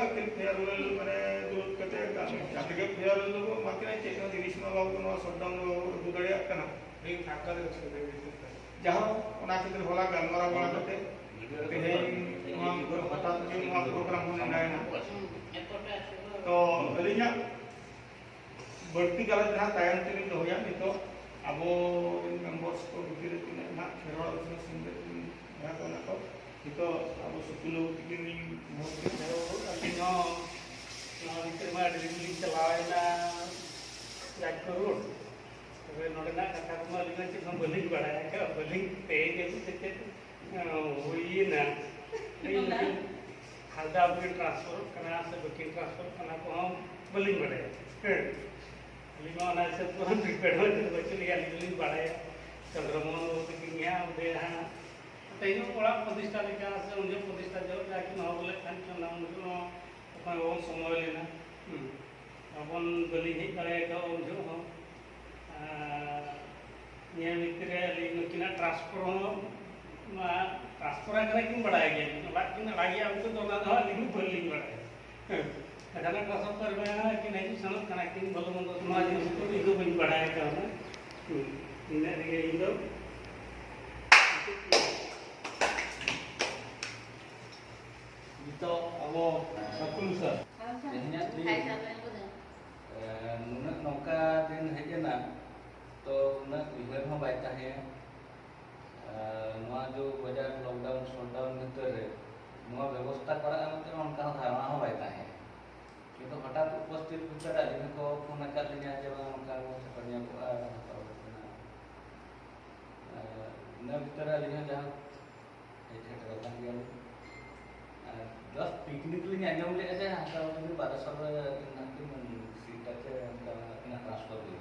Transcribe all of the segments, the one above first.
कि फेयरवेल माने दुरुत कते जाते के फेयरवेल को माकिना चेक न जिनिस न बाबू न शटडाउन दु दड़िया कना रे फाका रे छ जहाँ ओना खातिर होला गलमारा बड़ा कते तेहे नवा हठात जो नवा प्रोग्राम होने नायना तो अलिया बढ़ती काल जहाँ तायन तेरी तो होया नहीं तो अब मेंबर्स को बिखरे तीन ना खेरवाड़ उसने सिंगर यहाँ तो ना तो तो अब सुकुलो तिकिनी बहुत है अभी ना इतने में डिलीवरी चलाए ना याद करो वे नोड़ना कथा को मालूम है कि हम बलिंग बढ़ाया क्या बलिंग पे के कितने हुई ना नहीं खालदा अपने ट्रांसफर करना से बुकिंग ट्रांसफर करना को हम बलिंग बढ़ाया लिमा ना से तो हम प्रिपेयर हो तो बच्चे लिया बलिंग बढ़ाया चंद्रमोहन वो तो क्या उधर हाँ तैनो बड़ा प्रतिष्ठा लेके आसे उनके प्रतिष्ठा जो जाके ना बोले खान चलना उनको अपन वो समय लेना अपन बलिंग ही करेगा उनको हम ये मित्र लेकिन ट्रांसफर करने क्यों बढ़ाया गया लेकिन लगे हमको तो ना था लेकिन बोलिंग बढ़ाया अचानक ट्रांसफर कर रहे हैं कि नहीं सनत कनेक्टिंग बोलो मतलब समाज में तो इनको भी बढ़ाया क्या ना इन्हें इनको तो अब सकुल सर नौका दिन हेजना तो उहर हो बाय ताहे जो बाजार लॉकडाउन शटडाउन भीतर व्यवस्था करा मत उनका धारणा हो बाय ताहे किंतु हठात उपस्थित भीतर आदमी को फोन कर लिया जब उनका वो सपनिया को न भीतर आदमी जहां एक ठेठ गया जस्ट पिकनिक लिए आजम ले जाए हां तो 1200 नाकी मन सीट के ना ट्रांसफर हुई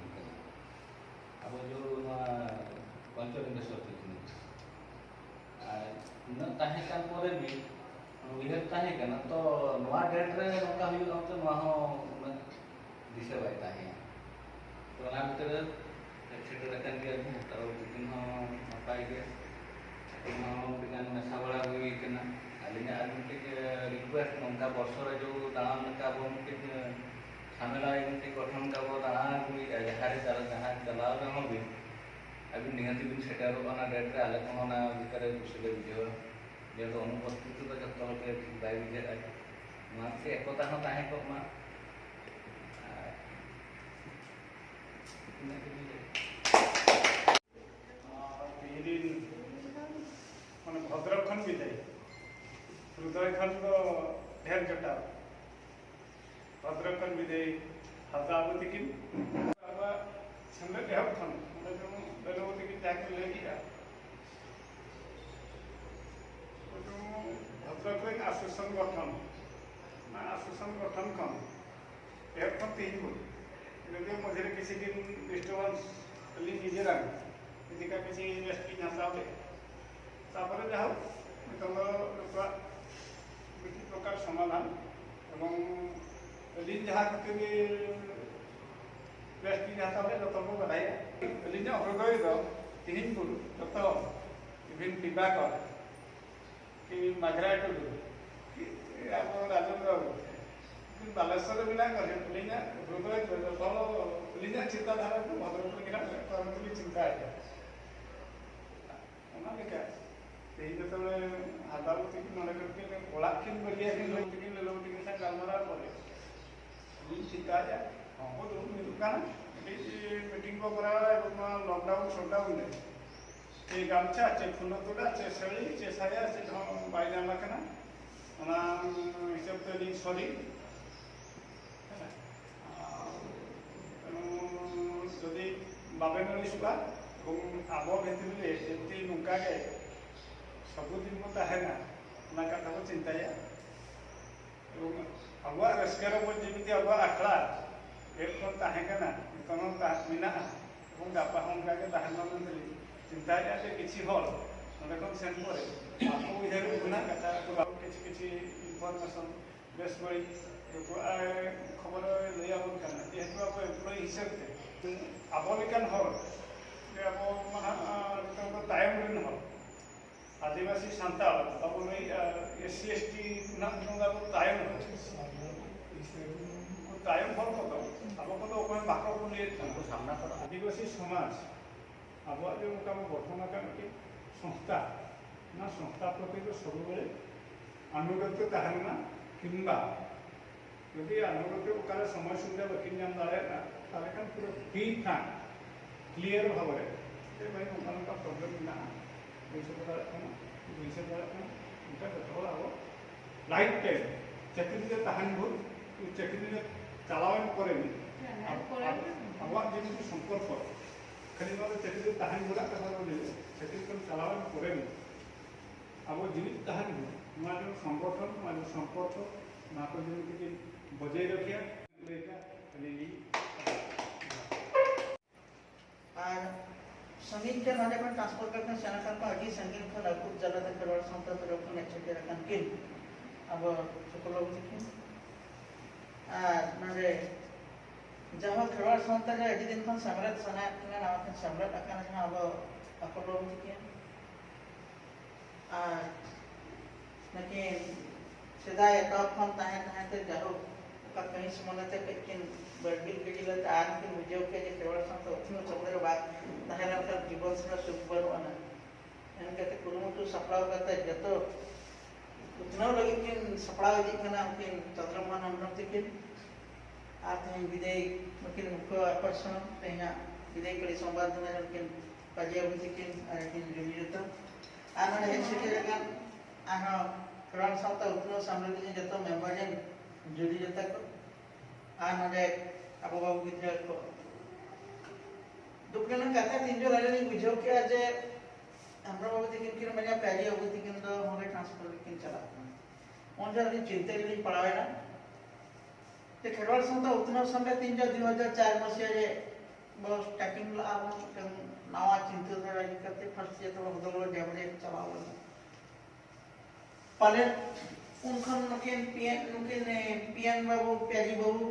अब जो पंचलिंगेश्वर पिकनिक न ताहे कान परे भी उहर ताहे कना तो नवा डेट रे नका हुई तो नवा हो दिसे बाय ताहे तो ना भीतर सेटर कन के तो दिन हो नपाय के इन हो बिगान मेसा बड़ा हुई कना अलिना आदमी के रिक्वेस्ट नका वर्ष रे जो दाम का बोन के झमेला इनके गठन का वो रहा कोई जहारे चला जहाँ चलाव में हो भी अभी निहती दिन सेटर होना डेट रे आले को ना भीतर दूसरे वीडियो जे तो अनुपस्थित तो जब तक के बाय विजय है मान से एकता न ताहे को मा दिन माने भद्रक खन विजय हृदय खन को ढेर जटा भद्रकन विदय हजावती की अब छंद देह खन मतलब बेलवती की जाके ले गया तो भद्रक में एसोसिएशन गठन ना एसोसिएशन गठन कम एक खन तीन को यदि मुझे किसी दिन डिस्टर्बेंस कली निजे रंग यदि का किसी इन्वेस्ट की ना सावे तापर जाओ तो विधि प्रकार समाधान एवं अलिन जहाँ करते भी बेस्ट जहाँ तब जो को बढ़ाया अलिन हृदय दो तीन गुरु जो इवन दिवाकर कि मगरा टुडू कि आप राजेंद्र बाबू बालेश्वर भी ना करे अलिन हृदय जो अलिन चिंताधारा को भद्रक की ना चिंता है ना लेकिन यही जो हादावती की मन करके कोलाखिन बढ़िया के लोग के साथ गलमारा पड़े चिंता है हमको तो दुकान मीटिंग को करा लॉकडाउन शटडाउन ये गामछा चे फुल तोड़ा चे सड़ी चे साया चे बाई जाना कना ओना हिसाब ते दिन सॉरी जदि बाबे नली सुबा आबो भेतिले एमती नुका के सबुदिन को ताहेना ना कथा को चिंता है अब रस्कर वो जमी अब आखड़ा एक खन ताहेकना तनो ता मिना এবং গাপা সংখ্যাকে তাহার মধ্যে চিন্তা আছে কিছু হল মানে কোন সেন্ড করে আপু ইধার গুনা কথা তো কিছু কিছু ইনফরমেশন বেশ বড় খবর লইয়া বল কেন যেহেতু আপু এমপ্লয়ি হিসেবে আপলিকান হল যে আপু মানে টাইম দিন হল आदिवासी सान्ताल अब नहीं SC ST नंगा को तायम हर को अब को तो कोई बाको को लिए उनको सामना करो। आदिवासी समाज अब जो मोटा गठन का संस्था ना संस्था प्रति तो सब बेले अनुगत्य तहना किंबा यदि अनुगत्य काले समय सुविधा बकिन नाम दाड़ा ताले kan पूरा फ्री फ्रैंक क्लियर भाव में ये भाई उनका का प्रॉब्लम ना वैसे दाड़ा उनका तो अब लाइफ टाइम चाकरी के तहन भूल चाकरी में चलावन करेनि अब जमी संपर्क खाली मतलब चाकरी तहन भूला कथा बोले चाकरी को चलावन करेनि अब जीवित तहन भूल जो संगठन जो संपर्क ना को जमी बजाय रखिया संगीन के नाले में ट्रांसफर करने सेना का अभी संगीन को लागू जला तक करवार संस्था तो लोग ने चेक रखन किन अब सुकलो दिखिन नाले जहाँ करवार संस्था जो अभी दिन को सम्राट सना के नाम के सम्राट अकान जहाँ अब अकलो दिखिन लेकिन सिदाय टॉप फॉर्म ताहे ताहे ते जारो का कहीं समझते किन बर्बिल के जिला आन के उद्योग के जो केवल संत उठनो चंद्र बात ताहे ना का जीवन से सुपर वाला एन के कुरुमुटु सपड़ाव करता जतो उतना लगे कि सपड़ाव जी खाना किन चंद्रमान हमनते किन आते विदेय मकिन मुख्य आकर्षण तेया विदेय कड़ी संवादना किन पाजिया बुद्धि किन किन जुमियतो आना है सिटी जगह आना क्राउन संत उठनो सामने जतो मेंबर जन जुड़ी जता को आना अब बाबू गिद्रा को दुखना कथा तीन जो लाले नहीं बुझो के आज हमरा बाबू दिकिन कि मैंने पहले बाबू दिकिन तो हमें ट्रांसफर दिकिन चला उन जो चिंता के लिए पढ़ावे ना ते खेरवाड़ संत उतना समय 3 जो 2004 मसीहा जे बहुत स्टार्टिंग ला नवा चिंता थोड़ा करते फर्स्ट ये तो बदलो डेवलप चलाओ पाले उनखन नुकिन पीएन बाबू प्याजी बाबू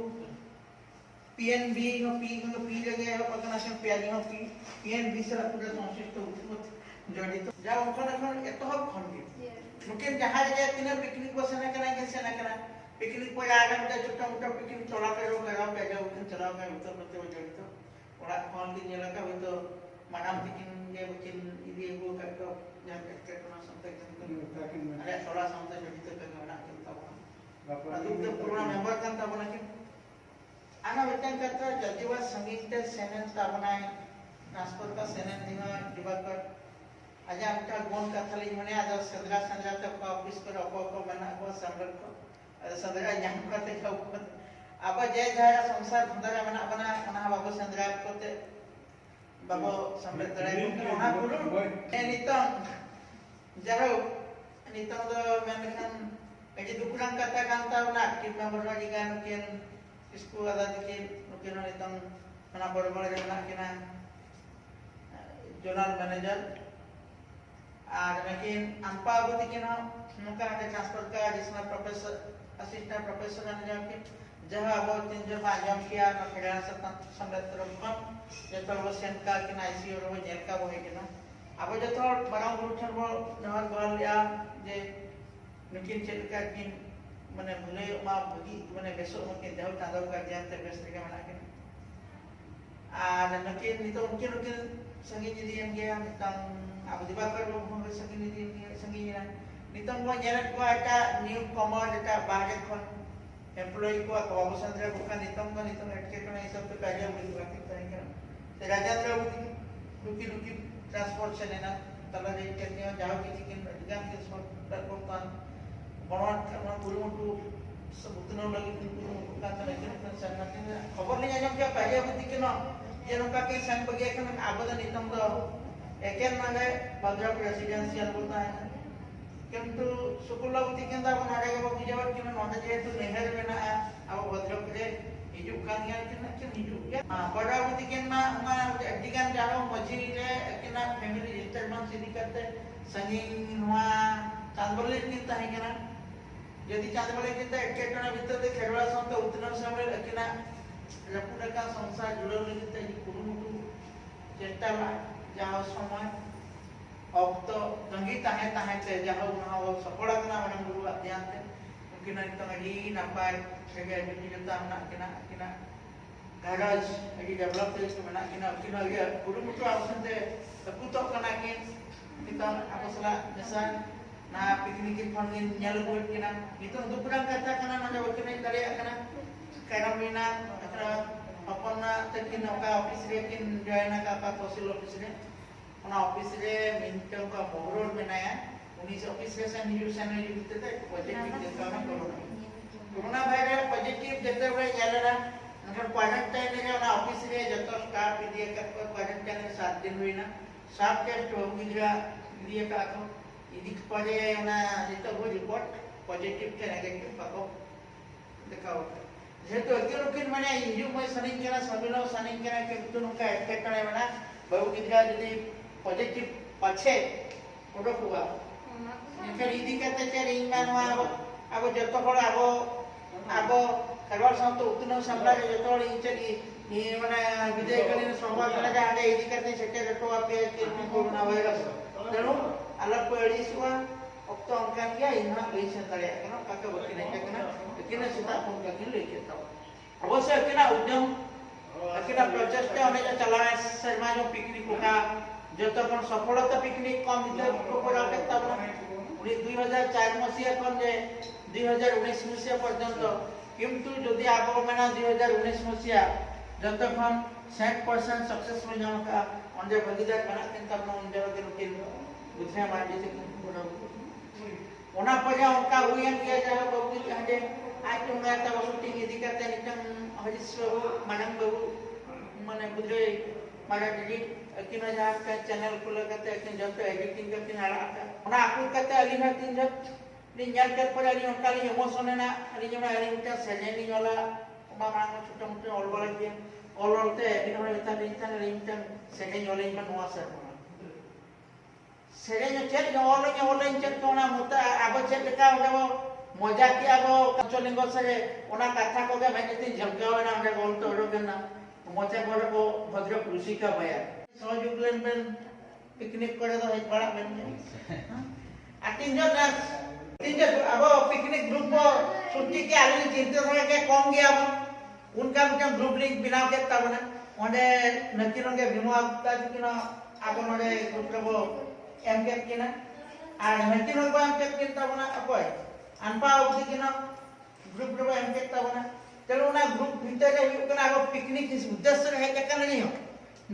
PNB हो पी लगे हो पकनाशन प्याजी हो PNB से पूरा संश्लिष्ट उत जड़ित जा उनखन एतो हक खंडी नुकिन जहां जगह तीन पिकनिक बसना कना के सेना कना पिकनिक को आगे में छोटा मोटा पिकनिक चला करो पेजा उठन चला में उत्तर प्रदेश जड़ित ओड़ा खन दिन लगा हो तो मानाम पिकनिक के बचिन इदी को करके जहां के कोना संतक अरे थोड़ा संत जड़ित करना चिंता अदुक पूर्ण member kan tabana kin ana wetan katra jadiwa संगीत सेनन tabana ट्रांसफर का सेनन दिना दिवाकर आज आमटा गोन कथली मने आज सदरा संजा तक ऑफिस पर को बना को संगठन को सदरा यहां करते को अब जय जय संसार धंधा बना बना अना बाबू संद्रा कोते बाबू संबत दराय को ना बोलो ए नितम जरो नितम दो मेनखान एजी दुकुरान कथा कांता ना कि मेंबर वाली गान केन इसको आदा के नुकिन नितम मना बड़बड़ ना किना जोनल मैनेजर और लेकिन अंपा बुद्धि के ना नुका के ट्रांसफर का additional professor assistant professor manager के जहां अब 3 जो आजम किया ना खेड़ा संगत रकम जो तो वो सेंट का कि आईसीयू रो जेल का होय के ना अब जो तो बड़ा उठन वो नहर बल या जे लेकिन चल का कि माने भले मा भगी माने बेसो मके देव तादव का ज्ञान ते बेस के मना के आ लेकिन नितो उनके संगीत जी एम गया तंग अब दिवाकर लोग हम संगीत जी संगीत ना नितो को जेरत को आता न्यू कमर eta बाहर खन एम्प्लॉय को बाबू चंद्र को का नितो एटके तो नहीं सब तो पहले बोल बात है ते राजेंद्र रुकी ट्रांसपोर्ट से ना तला जे टेक्नियो जाओ कि एग्जाम के प्लेटफॉर्म पर बड़ा कुरुमुटु सब उतना लगी कुरुमुटु का लेकिन संगठन खबर नहीं आजम क्या पहले बुद्धि के ना ये नौका के संग बगे के आबद नितम दो एकेन माने भद्रक रेसिडेंशियल बोलता है किंतु सुकुला बुद्धि के अंदर बनाने के बाद बुझाव कि नोंद जे तो नेहर में ना अब भद्रक रे हिजु कान या कि हिजु बड़ा बुद्धि के ना एडिगन जानो मजी रे कि ना फैमिली डिस्टर्बेंस इदी करते संगीन हुआ चांदबले किंता है कि ना यदि चांदबले किंता एकेटना भीतर दे खेरवाड़ा संत उतना समय कि ना रपुड़ा का संसार जुड़ल किंता ये कुरुमुटु चेष्टा बा जाओ समय ऑक्तो तंगी ताहे ताहे ते जहां उन्हां सफल करना माने गुरु ध्यान ते उनकी नितंग अड़ी नपाय सेगे एजुटी जता मना किना किना गाराज अड़ी डेवलप ते तो मना किना किना ये गुरु मुटु आवसन ते तकुतो कना कि नितंग ako sala desan na piknik fangin nyal buat kina itu dukurang kata kana na wakina dari kana karamina akra apana takin ka office re kin join ka fosil office re ona office re minta ka mohrol menaya उन्हीं office में से news channel लिखते थे positive देखा ना corona virus positive देखते हुए यालरा अगर क्वारंटाइन में ना ऑफिस में जतो स्टाफ दिए का क्वारंटाइन 7 दिन हुई ना 7 के तो मिला दिए का को यदि पड़े ना तो वो रिपोर्ट पॉजिटिव के नेगेटिव पाको दिखाओ जेतो अकेलोकिन माने हिजु में सनिन केना सबिलो सनिन केना के तुनु का इफेक्ट करे माने बहु किदरा यदि पॉजिटिव पछे ओडो हुआ निकल इदी करते चले इनमानवा अब जतो हड़ अब खरवार संत उतनो साम्राज्य जतो इंचली ये माने विजय कलिन सभा करा जाडे इदी करते सेटे जतो आपे के कोरोना वायरस तेणु अलग पड़ीसुआ octo angkan dia ina bisa tariak kana kaka bakina kana kina sita pun kaki leke tau अवश्य किना उद्यम किना प्रचेष्टा अनेक चलाए शर्मा जो पिकनिक का जतो कोन सफलता पिकनिक कम दिते को राके तब 2004 मसिया कोन जे 2019 मसिया पर्यंत किंतु जदि आगो मना 2019 मसिया जतो कोन 100% सक्सेसफुल जाम का अंदे भागीदार बना किन तब अंदे के लोकिन बुझे मान जे ओना पजा उनका हुयन किया जाए बबू हंदे आज तुम आता शूटिंग यदि करते नितम हरिस मनंग बबू माने बुझे मारा दिली किन जहां का चैनल खुल करते किन जतो एडिटिंग करते आला ओना आकु करते अली ना तीन जत नि ᱧᱮᱞ कर पर अली उनका ली इमोशन ना अली जमा अली उनका सजेनी वाला मा मांग छोटा मोटा ऑल वाला के ऑल ऑलते इन होने इतना इतना अली उनका सजेनी वाला इन नोआ सर सेरेन चेक ऑल इन चेक कोना मोटा आबो चेक का ओडो मजा की आबो कचलिंगो सरे ओना कथा को मैं जति झलकावे ना हमरे बोल तो ओडो केना मजा को भद्र कृषि का भया सहजुगलेन बेन पिकनिक करे तो एक बड़ा बेन तीन अब पिकनिक ग्रुप छुट्टी के आलू चिंता था के कम गया अब उनका मिटन ग्रुप लिंक बिना के तब ना ओंडे नकिन के बिनो आपता किना अब नोडे ग्रुप रे एम के किना आ नकिन को एम के किन तब ना अकोय अनपा उदी किना ग्रुप रे एम के तब ना तेलो ना ग्रुप भीतर रे हुकना अब पिकनिक इस उद्देश्य है के कन नहीं हो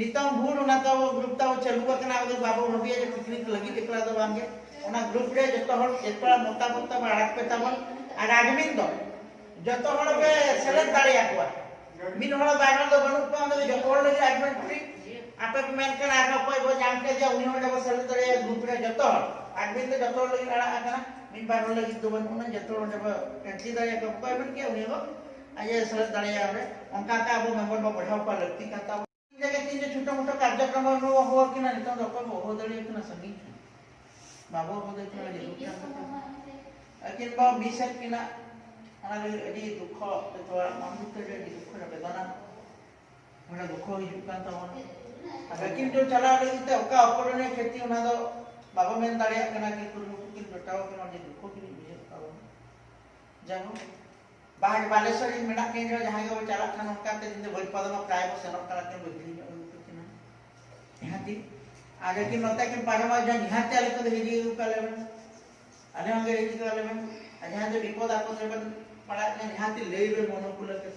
नितम भूल ना तो ग्रुप ता चलुआ कना अब बाबू नबी जे पिकनिक लगी देखला तो बांगे ओना ग्रुप रे जतो हर एकला मोटा मोटा बाड़क पे तमन आ आदमी दो जतो हर पे सेलेक्ट दाड़े आकुआ मिन हर बागल दो बनु को अंदर जतो हर लगी एडमिट फ्री आपे मेन के आगा कोई बो जान के जे उनी हर सेलेक्ट दाड़े ग्रुप रे जतो आदमी तो जतो लगी लड़ा आकना मिन बागल लगी दो बनु ना जतो हर एंट्री दाड़े को कोई बन के उनी हो आये सेलेक्ट दाड़े आवे उनका का अब मेंबर बो बढ़ाव पर लगती का जगह तीन छोटा मोटा कार्यक्रम हो कि ना तो लोग हो दड़ी कि ना संगीत बाबू को देखना है लेकिन बा मिशन कि ना अना अडी दुख तो मानते रे दुख रे बेदना बड़ा दुख ही कान तो लेकिन जो चला रही तो का अपरने खेती उना दो बाबा मेन दाड़े कना कि कुरु कि बेटाओ कि ना दुख कि बुझे पाओ जानो बाहर बालेश्वर मेना के जो जहां को चला खान उनका ते दिन भोज पदमा प्राय को सेनक करा के बुझली कि ना यहां दी आगे कि नोता कि पारमा जन यहां चले तो हिजी का लेवन अने अंगे हिजी का लेवन जहां जो विपद आपको से पड़ा यहां ती लेबे मनोकुल के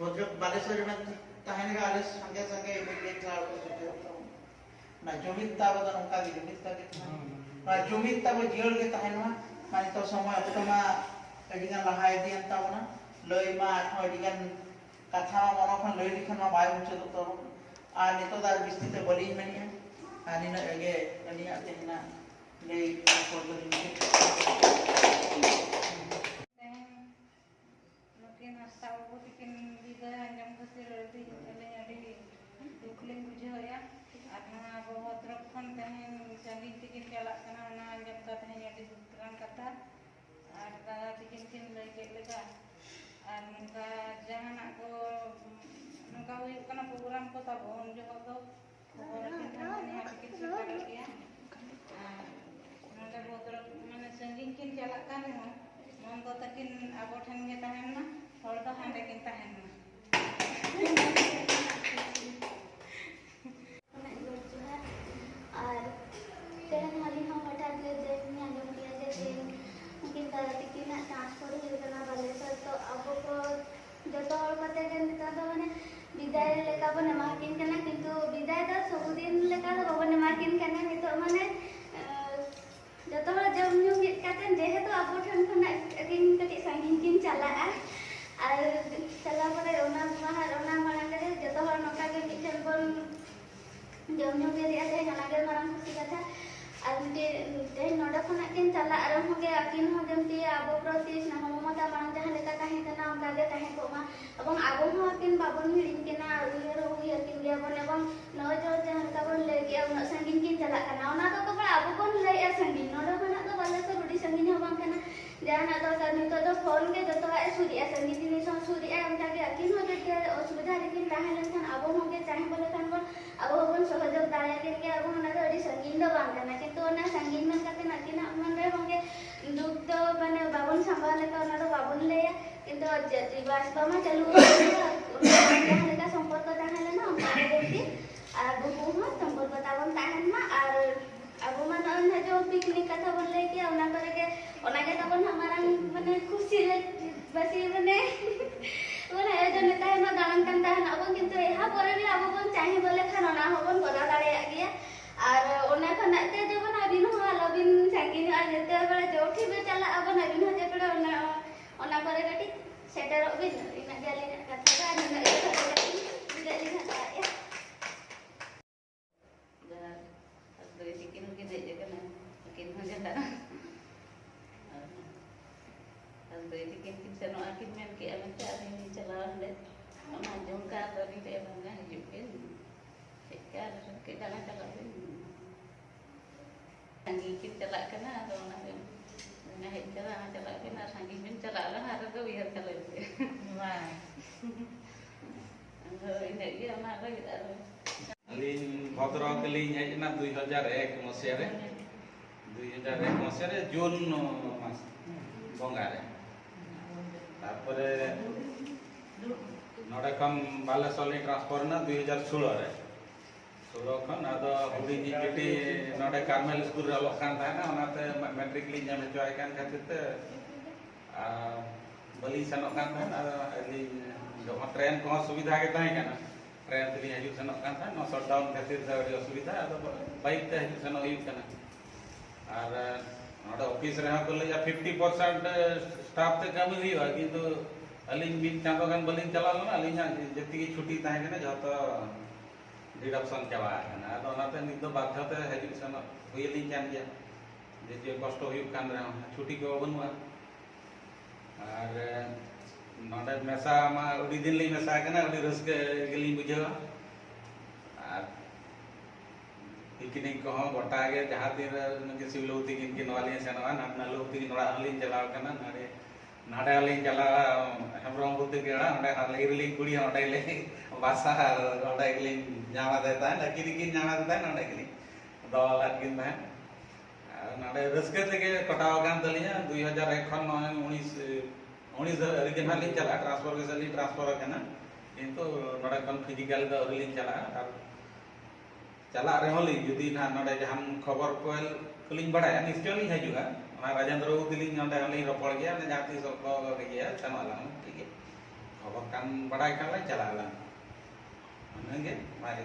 भद्रक बालेश्वर में तहने का आले संगे संगे एक क्लास को सोचो ना जमिता बदन उनका की जमिता के ना जमिता को जियल के तहने माने तो समय अपतमा अडिगान लहाय दी अंतावना लय मा अडिगान कथा मनो खन लय लिखन मा बाय मुचे तो आ नितो दार विस्तृत बली मनिया आनी ना अगे अनिया तेना ले फोटो लेकिन अस्ताव को तिकिन दिदा अंजम कसे रती अले अडी दुखले बुझे होया आत्मा बहुत रखन तहन संगी तिकिन चला कना ना अंजम का तहन अडी दुखरान कथा और दादा तिकिन किन ले के लेगा और उनका जहां को उनका हुई कना प्रोग्राम को तब उन जो तो और किन ने टिकट से कर लिया नोडे भद्रक माने संगीन किन चलाक कान रेहन मन दो तकिन आबो ठेन गे ताहेन ना हर दो हांडे किन ताहेन ना और तेहन वाली हम हटा दे देखने आंजम किया जे उनकिन दादी की ना ट्रांसफर हो गया बालेश्वर तो अब को जतो हर कते के निता तो माने विदाय लेका बने माकिन कना किंतु विदाय द सबुदिन लेका तो बने माकिन कना नितो माने जतो हर जम न्यू मिट काते जेहेतु अब ठन खना किन कटी संगीन किन चला और चला परे ओना बाहर ओना मांग करे जतो हर नका के मिठन बन जम न्यू के रिया ते नागे मारन खुशी कथा और ते नोडा खना किन चला आरो होगे अकिन हो जमती आबो प्रति स्नेह ममता मांग जहां लेका ताहे तना उनका के ताहे कोमा एवं आबो हो अकिन बाबन हिडिन केना उयर उयर किन गया बन एवं न जो जहां का बन ले गया उन संगीन किन चला कना ओना तो बड़ा आबो कोन ले ए संगीन नोडा खना तो बाले से बड़ी संगीन हो बांग कना जहां तो का नितो तो फोन के जतो ए सूर्य संगीन नि सो सूर्य उनका के अकिन हो जे असुविधा लेकिन ताहे लेखन आबो हो के चाहे बोले खान बन आबो बन सहयोग दाया के आबो ना तो अड़ी संगीन दो बांग कना किंतु ना संगीन मन काते ना किना मन रे होंगे दुख तो माने बाबन संभाल का ना तो बाबन ले किंतु जीवास बामा चालू जहां लेका संपर्क ताहले ना हम देखि आ बुबु हो संपर्क ताबन ताहन मा और अब मन न जो पिकनिक कथा बोले कि ओना करे के ओना के तबन हमारा माने खुशी रे बसी माने ओना आयोजन नेता है ना दान kan ताहन अब किंतु एहा परे भी अब बन चाहे बोले खान ओना होबन करा दाड़े गया और ओना खनाते जबन अबिन हो लबिन संगीन आ जेते बड़े जोठी बे चला अबन अबिन हो जे बड़े ओना करे गटी सेटर अबिन इना गेली कथा का इना गेली कथा या जरा दो चिकन के दे जे कना चिकन हो जला और दो चिकन की चनो आकिन में के अमन चार नहीं चला ले ओना जोन का तो नहीं ते बंगा हिजु के क्या के दाना चला संगी किन चला कना तो ना ना हे चला चला के ना संगी बिन चला ला हार तो बिहार चला के वाह इन ये मा लगे अलिन भद्रक लिन हेजना 2001 मसिया रे 2001 मसिया रे जून मास बंगा रे तारपरे नोडे खन बालेश्वर ट्रांसफर ना 2016 रे खन आदो हुडी जी बेटी नोडे कार्मेल स्कूल रे लोक कान था ना ओनाते मैट्रिक लिन जाम चोय कान खातिर ते बली सनो कान था ना अली जो ट्रेन को सुविधा के ताई काना ट्रेन ते हजू सनो कान था नो शटडाउन खातिर ते असुविधा आदो बाइक ते हजू सनो हुई काना और नोडे ऑफिस रे को ले 50% स्टाफ ते कमी हुई किंतु अली मिन चांदो गान बलिन चला ना अली जति की छुट्टी ताई काना जतो डिडक्शन चला है तो नाते नित तो बाध्यते हजू सन हुईलिन जान गया जे कष्ट हुई कान रे छुट्टी को बनुआ और नोडे मेसा मा उडी दिन ली मेसा कना उडी रसके गेली बुझेवा और पिकनिक को गोटा के जहां दिन के सिवलौती किन वाली सेनवा ना लौती की नोड़ा हलिन चला कना नाडे नाडे हलिन चला हमरो बुद्ध केड़ा ओडे हले रिलिंग कुड़ी ओडे ले भाषा ओडे गेलिन जावा देता है लकीरी किन जावा देता है नोडे गेलिन दवाला किन है नाडे रसके तेगे कटाव गान दलिया 2001 खन 19 रीजनल लिन चला ट्रांसफर के सली ट्रांसफर करना किंतु नोडे कन फिजिकल द रिलिंग चला और चला रे होली यदि ना नोडे जहां खबर कोल कुलिंग बड़ा निश्चय लिन हजुगा ना राजेंद्र उदिलिंग नोडे होली रपड़ गया ना जाति सब को गया चनवाला ठीक है खबर कान बड़ा कान चला ला नंगे मारे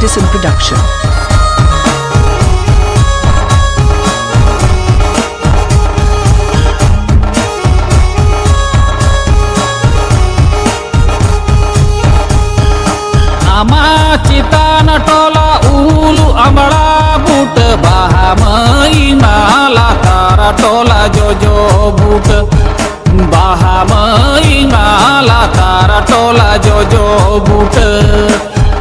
Edison Production. Nama cita natola ulu amala but bahamai malatara tola jojo but bahamai malatara tola jojo but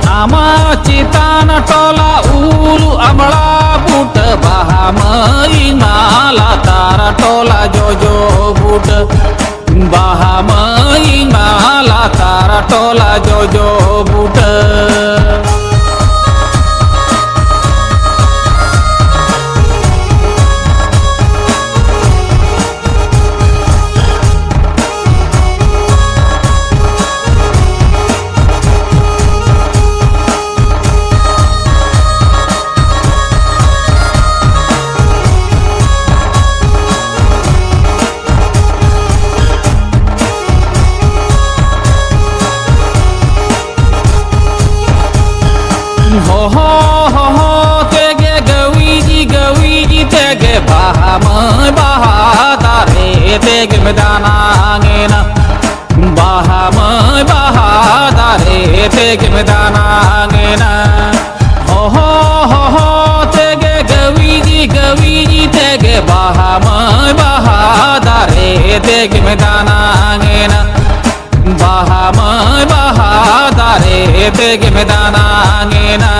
Nama cita natola ulu amala but bahamai malatara tola jojo but bahamai malatara tola jojo but ho tege gawiji tege bahamai bahadare tege medana ngena bahamai bahadare tege medana ngena ho tege gawiji tege bahamai bahadare tege medana ngena bahamai bahadare tege medana ngena